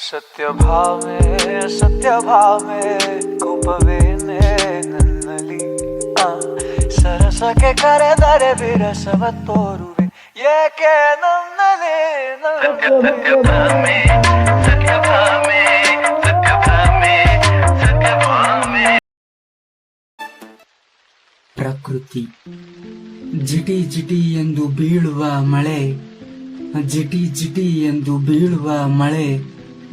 ಸತ್ಯಭಾಮೆ ಕೋಪವೇನೆ ನನ್ನಲ್ಲಿ ಸರಸಕ್ಕೆ ಕರೆದರೆ ವಿರಸವ ತೋರುವೆ ಏಕೆ ನನ್ನಲ್ಲಿ ಪ್ರಕೃತಿ ಜಿಟಿ ಜಿಟಿ ಎಂದು ಬೀಳುವ ಮಳೆ, ಜಿಟಿ ಜಿಟಿ ಎಂದು ಬೀಳುವ ಮಳೆ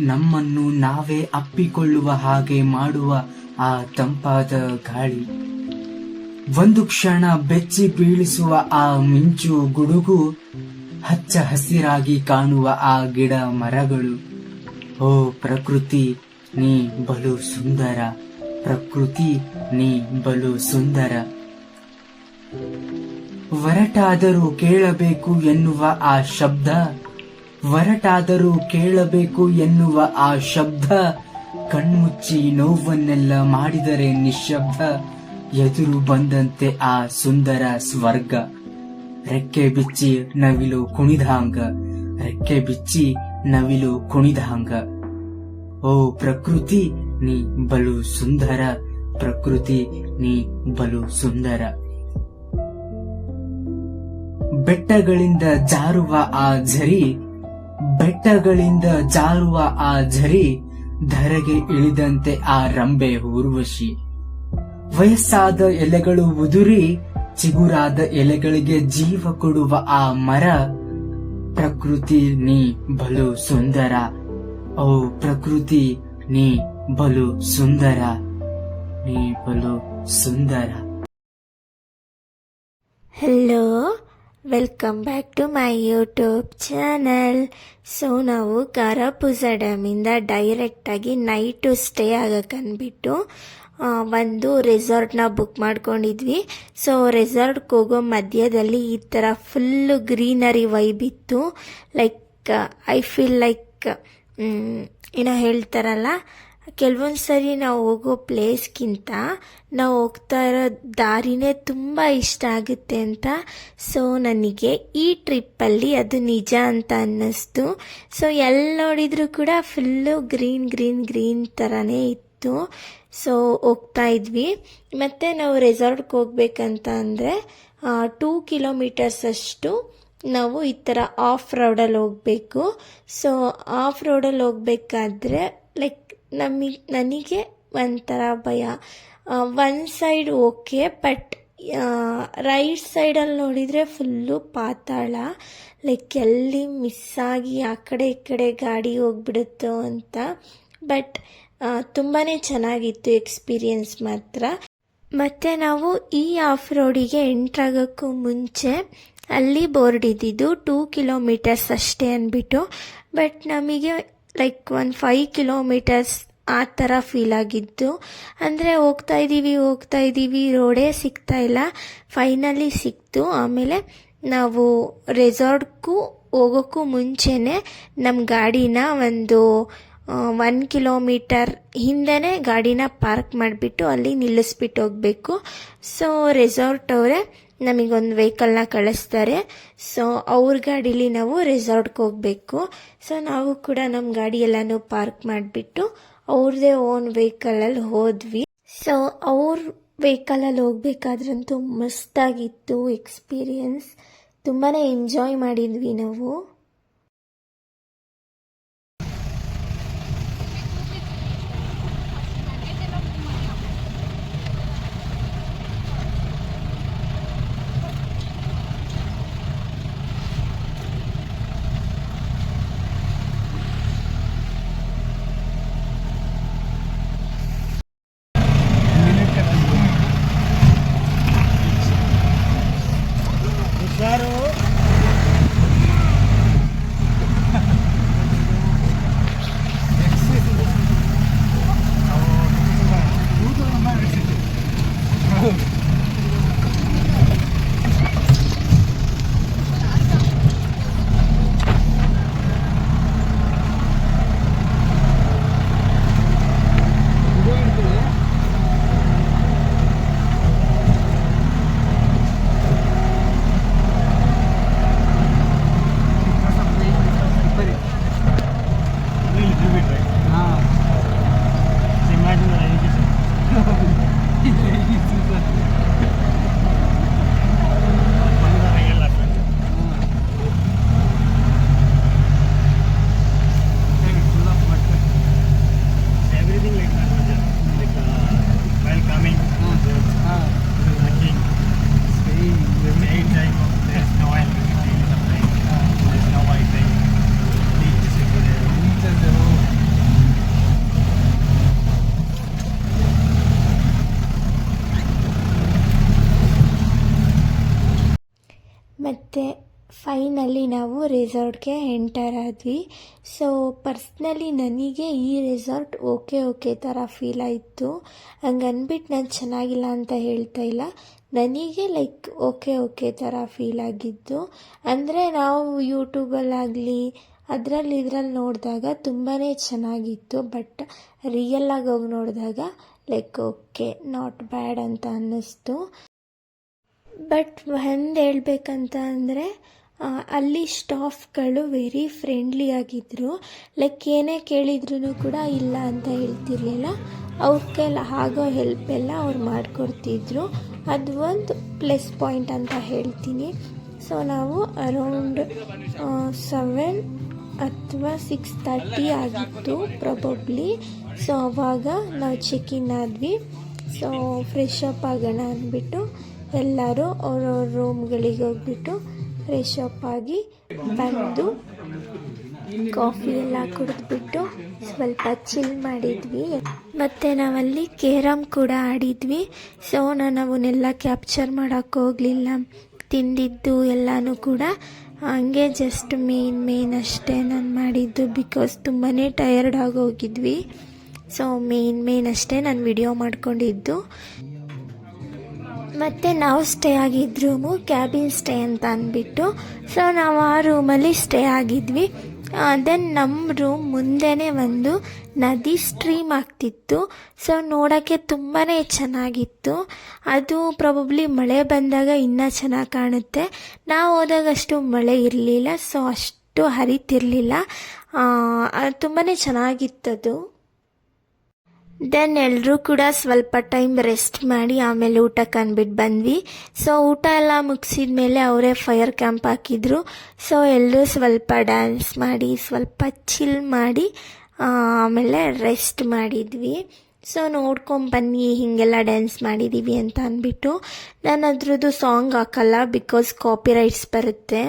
ನಮ್ಮನ್ನು ನಾವೇ ಅಪ್ಪಿಕೊಳ್ಳುವ ಹಾಗೆ ಮಾಡುವ ಆ ತಂಪಾದ ಗಾಳಿ, ಒಂದು ಕ್ಷಣ ಬೆಚ್ಚಿ ಬೀಳಿಸುವ ಆ ಮಿಂಚು ಗುಡುಗು, ಹಚ್ಚ ಹಸಿರಾಗಿ ಕಾಣುವ ಆ ಗಿಡ ಮರಗಳು. ಓ ಪ್ರಕೃತಿ ನೀ ಬಲು ಸುಂದರ, ಪ್ರಕೃತಿ ನೀ ಬಲು ಸುಂದರ. ಒರಟಾದರೂ ಕೇಳಬೇಕು ಎನ್ನುವ ಆ ಶಬ್ದ, ಒರಟಾದರೂ ಕೇಳಬೇಕು ಎನ್ನುವ ಆ ಶಬ್ದ, ಕಣ್ಮುಚ್ಚಿ ನೋವನ್ನೆಲ್ಲ ಮಾಡಿದರೆ ನಿಶ್ಶಬ್ದ, ಎದುರು ಬಂದಂತೆ ಆ ಸುಂದರ ಸ್ವರ್ಗ. ರೆಕ್ಕೆ ಬಿಚ್ಚಿ ನವಿಲು ಕುಣಿದಾಂಗ, ರೆಕ್ಕೆ ಬಿಚ್ಚಿ ನವಿಲು ಕುಣಿದಾಂಗ. ಓ ಪ್ರಕೃತಿ ನೀ ಬಲು ಸುಂದರ, ಪ್ರಕೃತಿ ನೀ ಬಲು ಸುಂದರ. ಬೆಟ್ಟಗಳಿಂದ ಜಾರುವ ಆ ಝರಿ, ಬೆಟ್ಟಗಳಿಂದ ಜಾರುವ ಆ ಝರಿ, ಧರೆಗೆ ಇಳಿದಂತೆ ಆ ರಂಬೆ ಊರ್ವಶಿ. ವಯಸ್ಸಾದ ಎಲೆಗಳು ಉದುರಿ ಚಿಗುರಾದ ಎಲೆಗಳಿಗೆ ಜೀವ ಕೊಡುವ ಆ ಮರ. ಪ್ರಕೃತಿ ನೀ ಬಲು ಸುಂದರ, ಓ ಪ್ರಕೃತಿ ನೀ ಬಲು ಸುಂದರ, ನೀ ಬಲು ಸುಂದರ. Hello, welcome back to my YouTube channel. So ನಾವು ಗಾರಾಪುಜ ಡ್ಯಾಮಿಂದ ಡೈರೆಕ್ಟಾಗಿ ನೈಟು ಸ್ಟೇ ಆಗಕ್ಕನ್ಬಿಟ್ಟು ಒಂದು ರೆಸಾರ್ಟ್ನ ಬುಕ್ ಮಾಡ್ಕೊಂಡಿದ್ವಿ. ಸೊ ರೆಸಾರ್ಟ್ಗೆ ಹೋಗೋ ಮಧ್ಯದಲ್ಲಿ ಈ ಥರ ಫುಲ್ಲು ಗ್ರೀನರಿ ವೈಬ್ ಇತ್ತು. ಲೈಕ್ ಐ ಫೀಲ್ ಲೈಕ್ ಏನೋ ಹೇಳ್ತಾರಲ್ಲ, ಕೆಲವೊಂದು ಸರಿ ನಾವು ಹೋಗೋ ಪ್ಲೇಸ್ಗಿಂತ ನಾವು ಹೋಗ್ತಾ ಇರೋ ದಾರಿನೇ ತುಂಬ ಇಷ್ಟ ಆಗುತ್ತೆ ಅಂತ. ಸೊ ನನಗೆ ಈ ಟ್ರಿಪ್ಪಲ್ಲಿ ಅದು ನಿಜ ಅಂತ ಅನ್ನಿಸ್ತು. ಸೊ ಎಲ್ಲಿ ನೋಡಿದರೂ ಕೂಡ ಫುಲ್ಲು ಗ್ರೀನ್ ಗ್ರೀನ್ ಗ್ರೀನ್ ಥರನೇ ಇತ್ತು. ಸೊ ಹೋಗ್ತಾ ಇದ್ವಿ. ಮತ್ತು ನಾವು ರೆಸಾರ್ಟ್ಗೆ ಹೋಗ್ಬೇಕಂತ ಅಂದರೆ 2 ಕಿಲೋಮೀಟರ್ಸ್ ಅಷ್ಟು ನಾವು ಈ ಥರ ಆಫ್ ರೋಡಲ್ಲಿ ಹೋಗಬೇಕು. ಸೊ ಆಫ್ ರೋಡಲ್ಲಿ ಹೋಗ್ಬೇಕಾದ್ರೆ ಲೈಕ್ ನನಗೆ ಒಂಥರ ಭಯ. One side okay, but right ಸೈಡಲ್ಲಿ ನೋಡಿದರೆ ಫುಲ್ಲು ಪಾತಾಳ. ಲೈಕ್ ಎಲ್ಲಿ ಮಿಸ್ ಆಗಿ ಆ ಕಡೆ ಈ ಕಡೆ ಗಾಡಿ ಹೋಗ್ಬಿಡುತ್ತೋ ಅಂತ. ಬಟ್ ತುಂಬಾ ಚೆನ್ನಾಗಿತ್ತು ಎಕ್ಸ್ಪೀರಿಯನ್ಸ್ ಮಾತ್ರ. ಮತ್ತು ನಾವು ಈ ಆಫ್ ರೋಡಿಗೆ ಎಂಟ್ರಾಗೋಕ್ಕೂ ಮುಂಚೆ ಅಲ್ಲಿ ಬೋರ್ಡ್ ಇದ್ದಿದ್ದು 2 ಕಿಲೋಮೀಟರ್ಸ್ ಅಷ್ಟೇ ಅಂದ್ಬಿಟ್ಟು. ಬಟ್ ನಮಗೆ ಲೈಕ್ 5 ಕಿಲೋಮೀಟರ್ಸ್ ಆ ಥರ ಫೀಲ್ ಆಗಿದ್ದು. ಅಂದರೆ ಹೋಗ್ತಾ ಇದ್ದೀವಿ ರೋಡೇ ಸಿಗ್ತಾ ಇಲ್ಲ. ಫೈನಲಿ ಸಿಕ್ತು. ಆಮೇಲೆ ನಾವು ರೆಸಾರ್ಟ್ಗೂ ಹೋಗೋಕ್ಕೂ ಮುಂಚೆನೇ ನಮ್ಮ ಗಾಡಿನ ಒಂದು 1 ಕಿಲೋಮೀಟರ್ ಹಿಂದೆನೇ ಗಾಡಿನ ಪಾರ್ಕ್ ಮಾಡಿಬಿಟ್ಟು ಅಲ್ಲಿ ನಿಲ್ಲಿಸ್ಬಿಟ್ಟು ಹೋಗಬೇಕು. ಸೊ ರೆಸಾರ್ಟ್ ಅವರೇ ನಮಗೊಂದು ವೆಹಿಕಲ್ನ ಕಳಿಸ್ತಾರೆ. ಸೊ ಅವ್ರ ಗಾಡೀಲಿ ನಾವು ರೆಸಾರ್ಟ್ಗೆ ಹೋಗಬೇಕು. ಸೊ ನಾವು ಕೂಡ ನಮ್ಮ ಗಾಡಿ ಎಲ್ಲನೂ ಪಾರ್ಕ್ ಮಾಡಿಬಿಟ್ಟು ಅವ್ರದ್ದೇ ಓನ್ ವೆಹಿಕಲಲ್ಲಿ ಹೋದ್ವಿ. ಸೊ ಅವ್ರ ವೆಹಿಕಲಲ್ಲಿ ಹೋಗ್ಬೇಕಾದ್ರಂತೂ ಮಸ್ತಾಗಿತ್ತು ಎಕ್ಸ್ಪೀರಿಯನ್ಸ್. ತುಂಬಾ ಎಂಜಾಯ್ ಮಾಡಿದ್ವಿ ನಾವು. ಫೈನಲಿ ನಾವು ರೆಸಾರ್ಟ್ಗೆ ಎಂಟರ್ ಆದ್ವಿ. ಸೊ ಪರ್ಸ್ನಲಿ ನನಗೆ ಈ ರೆಸಾರ್ಟ್ ಓಕೆ ಥರ ಫೀಲ್ ಆಯಿತು. ಹಂಗನ್ಬಿಟ್ಟು ನಾನು ಚೆನ್ನಾಗಿಲ್ಲ ಅಂತ ಹೇಳ್ತಾ ಇಲ್ಲ, ನನಗೆ ಲೈಕ್ ಓಕೆ ಥರ ಫೀಲ್ ಆಗಿದ್ದು. ಅಂದರೆ ನಾವು ಯೂಟ್ಯೂಬಲ್ಲಾಗಲಿ ಅದರಲ್ಲಿ ನೋಡಿದಾಗ ತುಂಬಾ ಚೆನ್ನಾಗಿತ್ತು, ಬಟ್ ರಿಯಲ್ಲಾಗಿ ಹೋಗಿ ನೋಡಿದಾಗ ಲೈಕ್ ಓಕೆ ನಾಟ್ ಬ್ಯಾಡ್ ಅಂತ ಅನ್ನಿಸ್ತು. ಬಟ್ ಒಂದು ಹೇಳ್ಬೇಕಂತ ಅಂದರೆ ಅಲ್ಲಿ ಸ್ಟಾಫ್ಗಳು ವೆರಿ ಫ್ರೆಂಡ್ಲಿ ಆಗಿದ್ದರು. ಲೈಕ್ ಏನೇ ಕೇಳಿದ್ರು ಕೂಡ ಇಲ್ಲ ಅಂತ ಹೇಳ್ತಿರ್ಲಿಲ್ಲ. ಅವ್ರ ಕೈಲಿ ಆಗೋ ಹೆಲ್ಪ್ ಎಲ್ಲ ಅವ್ರು ಮಾಡಿಕೊಡ್ತಿದ್ರು. ಅದು ಒಂದು ಪ್ಲಸ್ ಪಾಯಿಂಟ್ ಅಂತ ಹೇಳ್ತೀನಿ. ಸೊ ನಾವು ಅರೌಂಡ್ 7 ಅಥವಾ 6:30 ಆಗಿತ್ತು ಪ್ರಾಬಬ್ಲಿ. ಸೊ ಆವಾಗ ನಾವು ಚೆಕ್-ಇನ್ ಆದ್ವಿ. ಸೊ ಫ್ರೆಶ್ ಅಪ್ ಆಗೋಣ ಅಂದ್ಬಿಟ್ಟು ಎಲ್ಲರೂ ಅವ್ರವ್ರ ರೂಮ್ಗಳಿಗೆ ಹೋಗ್ಬಿಟ್ಟು ಫ್ರೆಶ್ ಅಪ್ ಆಗಿ ಬಂದು ಕಾಫಿ ಎಲ್ಲ ಕುಡಿದ್ಬಿಟ್ಟು ಸ್ವಲ್ಪ ಚಿಲ್ ಮಾಡಿದ್ವಿ. ಮತ್ತು ನಾವಲ್ಲಿ ಕೇರಮ್ ಕೂಡ ಆಡಿದ್ವಿ. ಸೊ ನಾನು ಅವನ್ನೆಲ್ಲ ಕ್ಯಾಪ್ಚರ್ ಮಾಡೋಕ್ಕೆ ಹೋಗಲಿಲ್ಲ. ತಿಂದಿದ್ದು ಎಲ್ಲನೂ ಕೂಡ ಹಂಗೆ ಜಸ್ಟ್ ಮೇನ್ ಅಷ್ಟೇ ನಾನು ಮಾಡಿದ್ದು, ಬಿಕಾಸ್ ತುಂಬಾ ಟಯರ್ಡ್ ಆಗೋಗಿದ್ವಿ. ಸೊ ಮೇನ್ ಅಷ್ಟೇ ನಾನು ವಿಡಿಯೋ ಮಾಡ್ಕೊಂಡಿದ್ದು. ಮತ್ತು ನಾವು ಸ್ಟೇ ಆಗಿದ್ದ ರೂಮು ಕ್ಯಾಬಿನ್ ಸ್ಟೇ ಅಂತ ಅಂದ್ಬಿಟ್ಟು, ಸೊ ನಾವು ಆ ರೂಮಲ್ಲಿ ಸ್ಟೇ ಆಗಿದ್ವಿ. ದೆನ್ ನಮ್ಮ ರೂಮ್ ಮುಂದೆನೇ ಒಂದು ನದಿ ಸ್ಟ್ರೀಮ್ ಆಗ್ತಿತ್ತು. ಸೊ ನೋಡೋಕ್ಕೆ ತುಂಬಾ ಚೆನ್ನಾಗಿತ್ತು. ಅದು ಪ್ರಾಬಬ್ಲಿ ಮಳೆ ಬಂದಾಗ ಇನ್ನೂ ಚೆನ್ನಾಗಿ ಕಾಣುತ್ತೆ. ನಾವು ಹೋದಾಗ ಅಷ್ಟು ಮಳೆ ಇರಲಿಲ್ಲ, ಸೊ ಅಷ್ಟು ಹರಿತಿರಲಿಲ್ಲ. ತುಂಬಾ ಚೆನ್ನಾಗಿತ್ತದು. ದೆನ್ ಎಲ್ಲರೂ ಕೂಡ ಸ್ವಲ್ಪ ಟೈಮ್ ರೆಸ್ಟ್ ಮಾಡಿ ಆಮೇಲೆ ಊಟಕ್ಕೆ ಅಂದ್ಬಿಟ್ಟು ಬಂದ್ವಿ. ಸೊ ಊಟ ಎಲ್ಲ ಮುಗಿಸಿದ ಮೇಲೆ ಅವರೇ ಫೈರ್ ಕ್ಯಾಂಪ್ ಹಾಕಿದ್ರು. ಸೊ ಎಲ್ಲರೂ ಸ್ವಲ್ಪ ಡ್ಯಾನ್ಸ್ ಮಾಡಿ ಸ್ವಲ್ಪ ಚಿಲ್ ಮಾಡಿ ಆಮೇಲೆ ರೆಸ್ಟ್ ಮಾಡಿದ್ವಿ. ಸೊ ನೋಡ್ಕೊಂಬನ್ನಿ ಹೀಗೆಲ್ಲ ಡ್ಯಾನ್ಸ್ ಮಾಡಿದ್ದೀವಿ ಅಂತ ಅಂದ್ಬಿಟ್ಟು. ನಾನು ಅದ್ರದ್ದು ಸಾಂಗ್ ಹಾಕಲ್ಲ, ಬಿಕಾಸ್ ಕಾಪಿರೈಟ್ಸ್ ಬರುತ್ತೆ.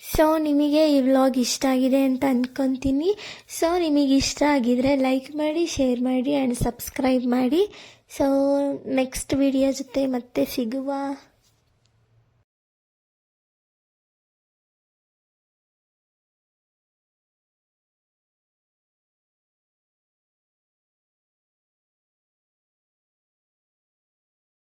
ಸೊ ನಿಮಗೆ ಈ ವ್ಲಾಗ್ ಇಷ್ಟ ಆಗಿದೆ ಅಂತ ಅಂದ್ಕೊತೀನಿ. ಸೊ ನಿಮಗೆ ಇಷ್ಟ ಆಗಿದರೆ ಲೈಕ್ ಮಾಡಿ, ಶೇರ್ ಮಾಡಿ ಆ್ಯಂಡ್ ಸಬ್ಸ್ಕ್ರೈಬ್ ಮಾಡಿ. ಸೊ ನೆಕ್ಸ್ಟ್ ವಿಡಿಯೋ ಜೊತೆ ಮತ್ತೆ ಸಿಗುವ.